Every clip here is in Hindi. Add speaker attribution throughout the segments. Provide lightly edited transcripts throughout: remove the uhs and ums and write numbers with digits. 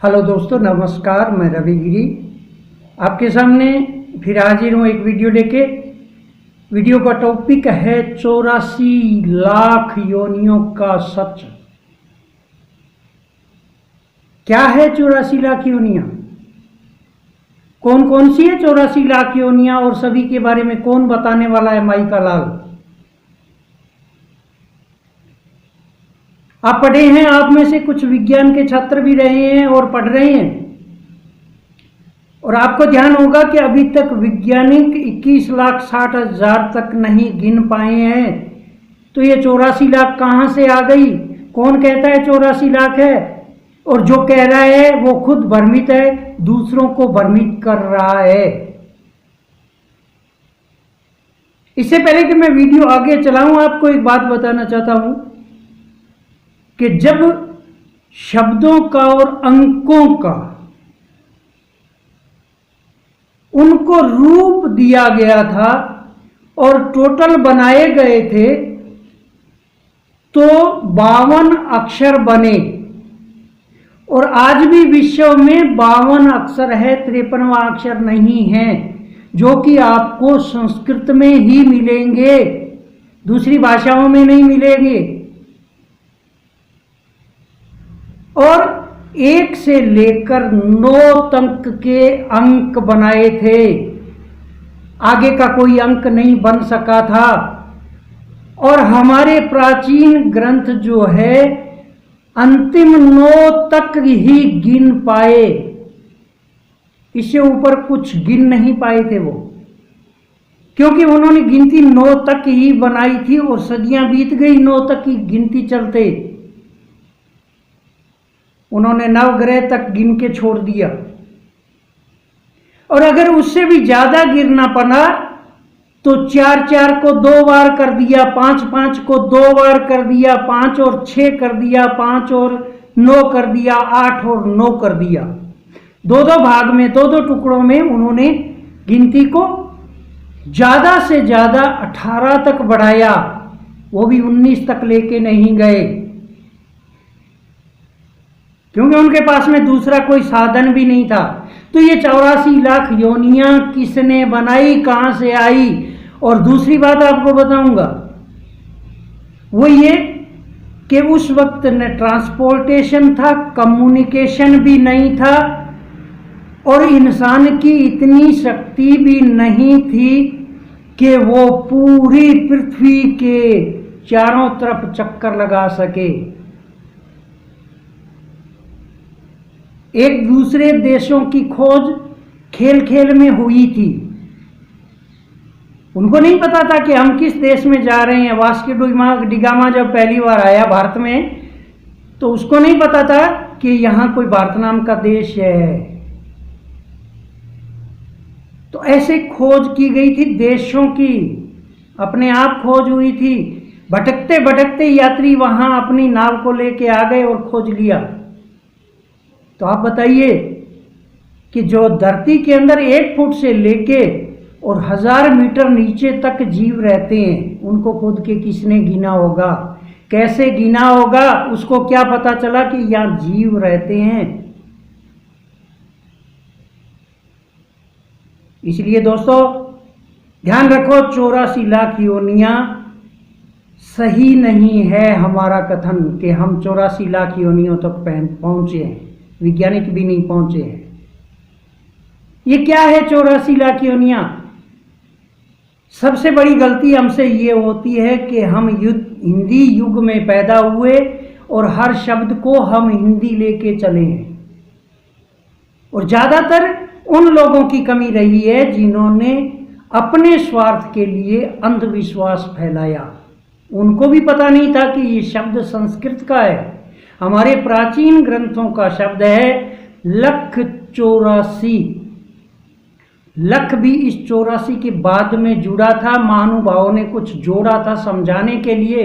Speaker 1: हेलो दोस्तों, नमस्कार। मैं रविगिरी आपके सामने फिर हाजिर हूँ एक वीडियो लेके। वीडियो का टॉपिक है 84 लाख योनियों का सच। क्या है 84 लाख योनियां? कौन कौन सी है 84 लाख योनियां और सभी के बारे में कौन बताने वाला है? माई का लाल। आप पढ़े हैं, आप में से कुछ विज्ञान के छात्र भी रहे हैं और पढ़ रहे हैं, और आपको ध्यान होगा कि अभी तक वैज्ञानिक 21,60,000 तक नहीं गिन पाए हैं। तो ये 84 लाख कहां से आ गई? कौन कहता है 84 लाख है? और जो कह रहा है वो खुद भ्रमित है, दूसरों को भ्रमित कर रहा है। इससे पहले कि मैं वीडियो आगे चलाऊं, आपको एक बात बताना चाहता हूं कि जब शब्दों का और अंकों का उनको रूप दिया गया था और टोटल बनाए गए थे तो 52 अक्षर बने, और आज भी विश्व में 52 अक्षर है, 53वां अक्षर नहीं है, जो कि आपको संस्कृत में ही मिलेंगे, दूसरी भाषाओं में नहीं मिलेंगे। और 1 से लेकर 9 तक के अंक बनाए थे, आगे का कोई अंक नहीं बन सका था। और हमारे प्राचीन ग्रंथ जो है अंतिम 9 तक ही गिन पाए, इससे ऊपर कुछ गिन नहीं पाए थे वो, क्योंकि उन्होंने गिनती 9 तक ही बनाई थी और सदियां बीत गई 9 तक की गिनती चलते। उन्होंने नवग्रह तक गिन के छोड़ दिया, और अगर उससे भी ज्यादा गिरना पड़ा तो 4-4 को 2 बार कर दिया, 5-5 को 2 बार कर दिया, 5 और 6 कर दिया, 5 और 9 कर दिया, 8 और 9 कर दिया। 2-2 भाग में, 2-2 टुकड़ों में उन्होंने गिनती को ज्यादा से ज्यादा 18 तक बढ़ाया, वो भी 19 तक लेके नहीं गए, क्योंकि उनके पास में दूसरा कोई साधन भी नहीं था। तो ये 84 लाख योनियां किसने बनाई, कहां से आई? और दूसरी बात आपको बताऊंगा वो ये कि उस वक्त न ट्रांसपोर्टेशन था, कम्युनिकेशन भी नहीं था, और इंसान की इतनी शक्ति भी नहीं थी कि वो पूरी पृथ्वी के चारों तरफ चक्कर लगा सके। एक दूसरे देशों की खोज खेल खेल में हुई थी। उनको नहीं पता था कि हम किस देश में जा रहे हैं। वास्को डिगामा जब पहली बार आया भारत में, तो उसको नहीं पता था कि यहां कोई भारत नाम का देश है। तो ऐसे खोज की गई थी देशों की, अपने आप खोज हुई थी। भटकते भटकते यात्री वहां अपनी नाव को लेके आ गए और खोज लिया। तो आप बताइए कि जो धरती के अंदर 1 फुट से लेके और 1000 मीटर नीचे तक जीव रहते हैं, उनको खुद के किसने गिना होगा, कैसे गिना होगा? उसको क्या पता चला कि यहां जीव रहते हैं? इसलिए दोस्तों ध्यान रखो, 84 लाख योनियां सही नहीं है हमारा कथन कि हम 84 लाख योनियों तक पहुंचे हैं। वैज्ञानिक भी नहीं पहुंचे हैं। ये क्या है 84 लाख योनियां? सबसे बड़ी गलती हमसे ये होती है कि हम हिंदी युग में पैदा हुए और हर शब्द को हम हिंदी लेके चले हैं, और ज्यादातर उन लोगों की कमी रही है जिन्होंने अपने स्वार्थ के लिए अंधविश्वास फैलाया। उनको भी पता नहीं था कि ये शब्द संस्कृत का है, हमारे प्राचीन ग्रंथों का शब्द है 1,84,00,000। लख भी इस 84 के बाद में जुड़ा था, महानुभावों ने कुछ जोड़ा था समझाने के लिए।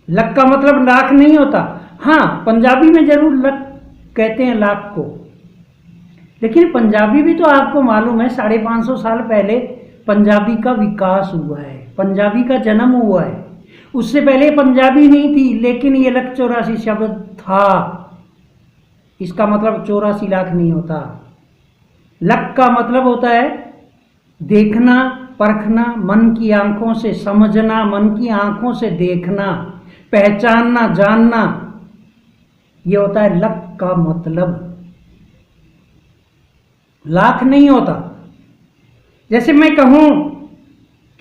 Speaker 1: लख का मतलब लाख नहीं होता। हाँ, पंजाबी में जरूर लख कहते हैं लाख को, लेकिन पंजाबी भी तो आपको मालूम है 550 साल पहले पंजाबी का विकास हुआ है, पंजाबी का जन्म हुआ है। उससे पहले पंजाबी नहीं थी, लेकिन ये 1,84,00,000 शब्द था। इसका मतलब 84 लाख नहीं होता। लक का मतलब होता है देखना, परखना, मन की आंखों से समझना, मन की आंखों से देखना, पहचानना, जानना, ये होता है लक का मतलब। लाख नहीं होता। जैसे मैं कहूं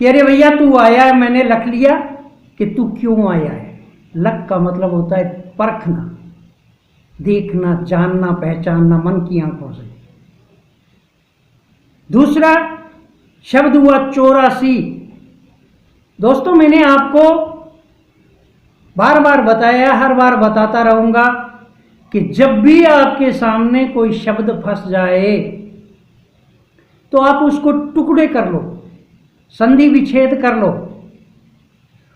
Speaker 1: कि अरे भैया तू आया है, मैंने लख लिया कि तू क्यों आया है। लक का मतलब होता है परखना, देखना, जानना, पहचानना मन की आंखों से। दूसरा शब्द हुआ 84। दोस्तों मैंने आपको बार बार बताया, हर बार बताता रहूंगा कि जब भी आपके सामने कोई शब्द फंस जाए तो आप उसको टुकड़े कर लो, संधि विच्छेद कर लो।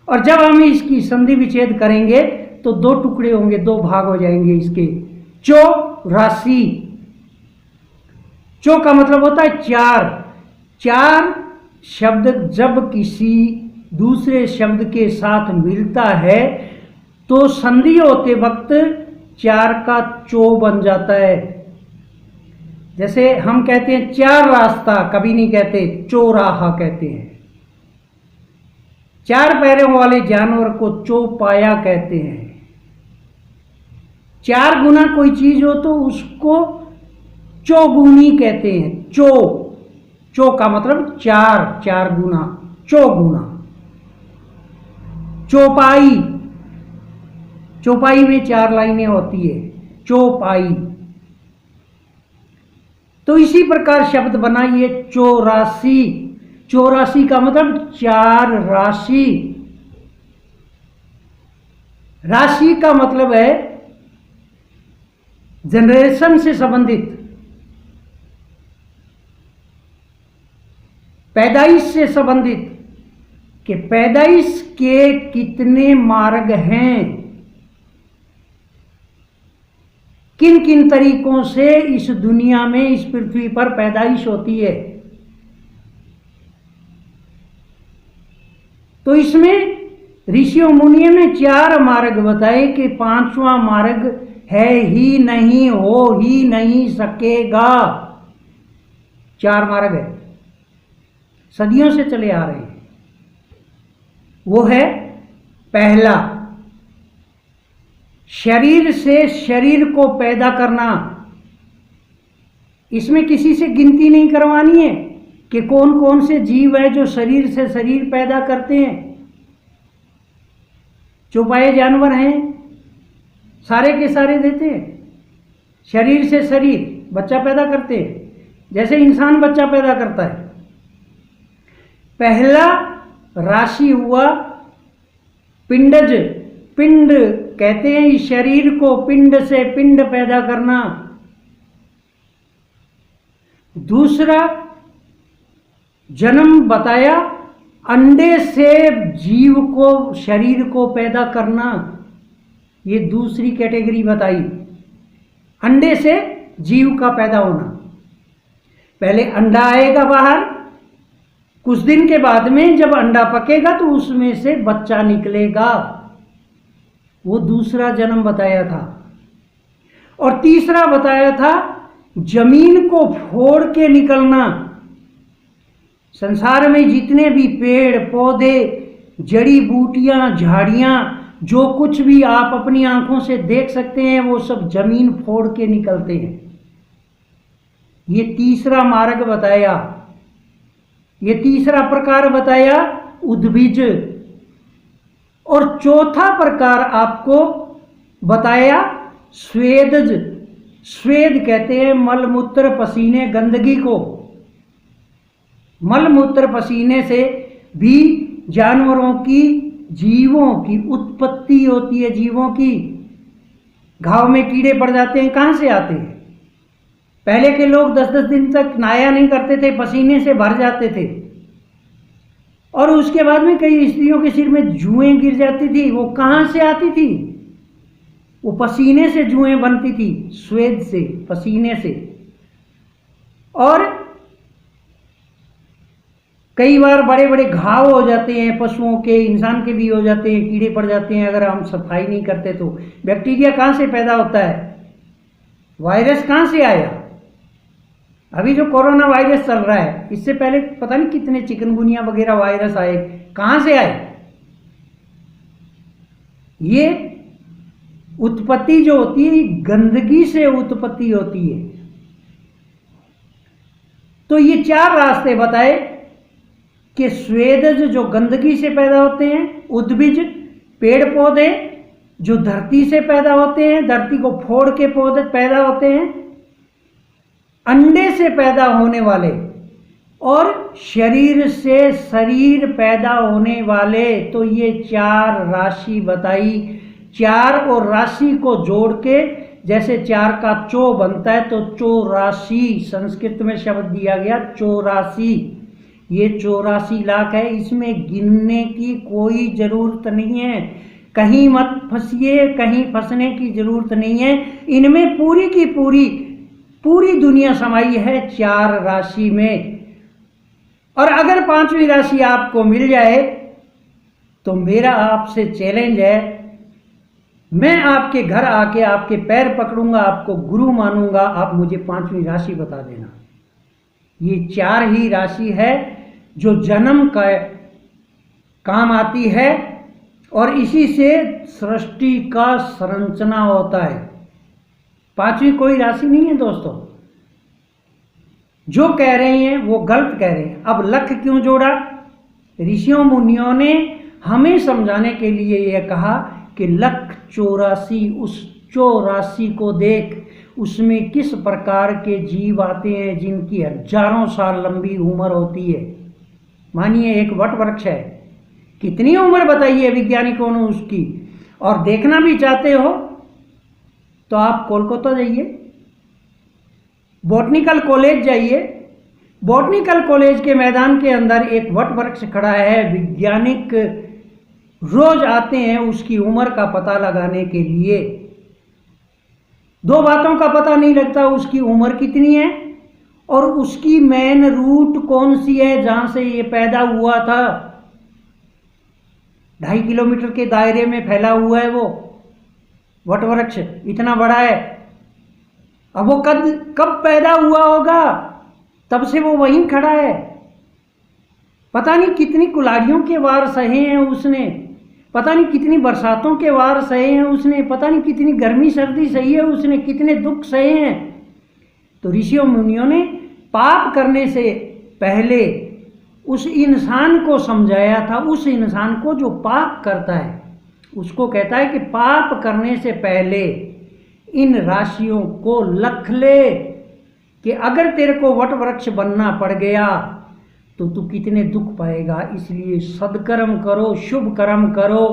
Speaker 1: और जब हम इसकी संधि विच्छेद करेंगे तो दो टुकड़े होंगे, दो भाग हो जाएंगे इसके। 84। चो का मतलब होता है चार। चार शब्द जब किसी दूसरे शब्द के साथ मिलता है तो संधि होते वक्त चार का चो बन जाता है। जैसे हम कहते हैं चार रास्ता, कभी नहीं कहते चौराहा कहते हैं। चार पैरों वाले जानवर को चौपाया कहते हैं। चार गुना कोई चीज हो तो उसको चौगुनी कहते हैं। चो का मतलब चार, चार गुना, चौगुना। चौपाई, चौपाई में चार लाइनें होती है, चौपाई। तो इसी प्रकार शब्द बना ये 84। 84 का मतलब चार राशि। राशि का मतलब है जनरेशन से संबंधित, पैदाइश से संबंधित, कि पैदाइश के कितने मार्ग हैं, किन किन तरीकों से इस दुनिया में, इस पृथ्वी पर पैदाइश होती है। तो इसमें ऋषियों मुनियों ने चार मार्ग बताए कि पांचवा मार्ग है ही नहीं, हो ही नहीं सकेगा। चार मार्ग है, सदियों से चले आ रहे हैं। वो है पहला, शरीर से शरीर को पैदा करना। इसमें किसी से गिनती नहीं करवानी है कि कौन कौन से जीव है जो शरीर से शरीर पैदा करते हैं। चौपाए जानवर हैं, सारे के सारे देते हैं, शरीर से शरीर बच्चा पैदा करते हैं, जैसे इंसान बच्चा पैदा करता है। पहला राशि हुआ पिंडज, पिंड कहते हैं इस शरीर को, पिंड से पिंड पैदा करना। दूसरा जन्म बताया, अंडे से जीव को, शरीर को पैदा करना, ये दूसरी कैटेगरी बताई। अंडे से जीव का पैदा होना, पहले अंडा आएगा बाहर, कुछ दिन के बाद में जब अंडा पकेगा तो उसमें से बच्चा निकलेगा, वो दूसरा जन्म बताया था। और तीसरा बताया था जमीन को फोड़ के निकलना। संसार में जितने भी पेड़ पौधे, जड़ी बूटियां, झाड़ियां, जो कुछ भी आप अपनी आंखों से देख सकते हैं वो सब जमीन फोड़ के निकलते हैं। ये तीसरा मार्ग बताया, ये तीसरा प्रकार बताया उद्भिज। और चौथा प्रकार आपको बताया स्वेदज। स्वेद कहते हैं मलमूत्र पसीने गंदगी को। मलमूत्र पसीने से भी जानवरों की, जीवों की उत्पत्ति होती है। जीवों की घाव में कीड़े पड़ जाते हैं, कहाँ से आते हैं? पहले के लोग 10-10 दिन तक नहाया नहीं करते थे, पसीने से भर जाते थे। और उसके बाद में कई स्त्रियों के सिर में जुएं गिर जाती थी। वो कहाँ से आती थी? वो पसीने से जुएं बनती थी, स्वेद से, पसीने से। और कई बार बड़े बड़े घाव हो जाते हैं, पशुओं के, इंसान के भी हो जाते हैं, कीड़े पड़ जाते हैं अगर हम सफाई नहीं करते तो। बैक्टीरिया कहाँ से पैदा होता है? वायरस कहाँ से आया? अभी जो कोरोना वायरस चल रहा है, इससे पहले पता नहीं कितने चिकनगुनिया वगैरह वायरस आए, कहाँ से आए? ये उत्पत्ति जो होती है गंदगी से उत्पत्ति होती है। तो ये 4 रास्ते बताए कि स्वेदज जो गंदगी से पैदा होते हैं, उद्भिज पेड़ पौधे जो धरती से पैदा होते हैं, धरती को फोड़ के पौधे पैदा होते हैं, अंडे से पैदा होने वाले, और शरीर से शरीर पैदा होने वाले। तो ये 4 राशि बताई। 4 और राशि को जोड़ के जैसे 4 का चौ बनता है, तो 84 संस्कृत में शब्द दिया गया 84। ये 84 लाख है, इसमें गिनने की कोई जरूरत नहीं है। कहीं मत फंसिए, कहीं फंसने की जरूरत नहीं है। इनमें पूरी की पूरी दुनिया समाई है 4 राशि में। और अगर 5वीं राशि आपको मिल जाए तो मेरा आपसे चैलेंज है, मैं आपके घर आके आपके पैर पकड़ूंगा, आपको गुरु मानूंगा, आप मुझे 5वीं राशि बता देना। ये 4 ही राशि है जो जन्म का काम आती है, और इसी से सृष्टि का संरचना होता है। 5वीं कोई राशि नहीं है दोस्तों। जो कह रहे हैं वो गलत कह रहे हैं। अब लख क्यों जोड़ा? ऋषियों मुनियों ने हमें समझाने के लिए यह कहा कि लख 84, उस 84 को देख, उसमें किस प्रकार के जीव आते हैं जिनकी हजारों साल लंबी उम्र होती है। मानिए एक वट वृक्ष है, कितनी उम्र बताइए वैज्ञानिकों ने उसकी। और देखना भी चाहते हो तो आप कोलकाता जाइए, बॉटनिकल कॉलेज जाइए। बॉटनिकल कॉलेज के मैदान के अंदर एक वट वृक्ष खड़ा है। वैज्ञानिक रोज आते हैं उसकी उम्र का पता लगाने के लिए। 2 बातों का पता नहीं लगता, उसकी उम्र कितनी है और उसकी मेन रूट कौन सी है जहां से ये पैदा हुआ था। 2.5 किलोमीटर के दायरे में फैला हुआ है वो वट वृक्ष, इतना बड़ा है। अब वो कब पैदा हुआ होगा, तब से वो वहीं खड़ा है। पता नहीं कितनी कुल्हाड़ियों के वार सहे हैं उसने, पता नहीं कितनी बरसातों के वार सहे हैं उसने, पता नहीं कितनी गर्मी सर्दी सही है उसने, कितने दुख सहे हैं। तो ऋषियों मुनियों ने पाप करने से पहले उस इंसान को समझाया था। उस इंसान को जो पाप करता है उसको कहता है कि पाप करने से पहले इन राशियों को लख ले, कि अगर तेरे को वट वृक्ष बनना पड़ गया तो तू कितने दुख पाएगा। इसलिए सदकर्म करो, शुभ कर्म करो,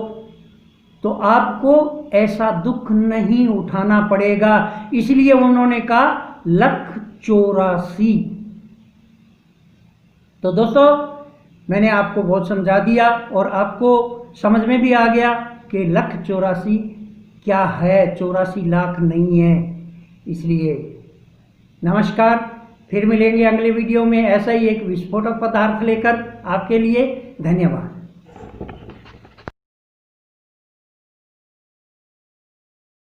Speaker 1: तो आपको ऐसा दुख नहीं उठाना पड़ेगा। इसलिए उन्होंने कहा लख 84। तो दोस्तों मैंने आपको बहुत समझा दिया और आपको समझ में भी आ गया कि लख 84 क्या है, 84 लाख नहीं है। इसलिए नमस्कार, फिर मिलेंगे अगले वीडियो में ऐसा ही एक विस्फोटक पदार्थ लेकर आपके लिए। धन्यवाद।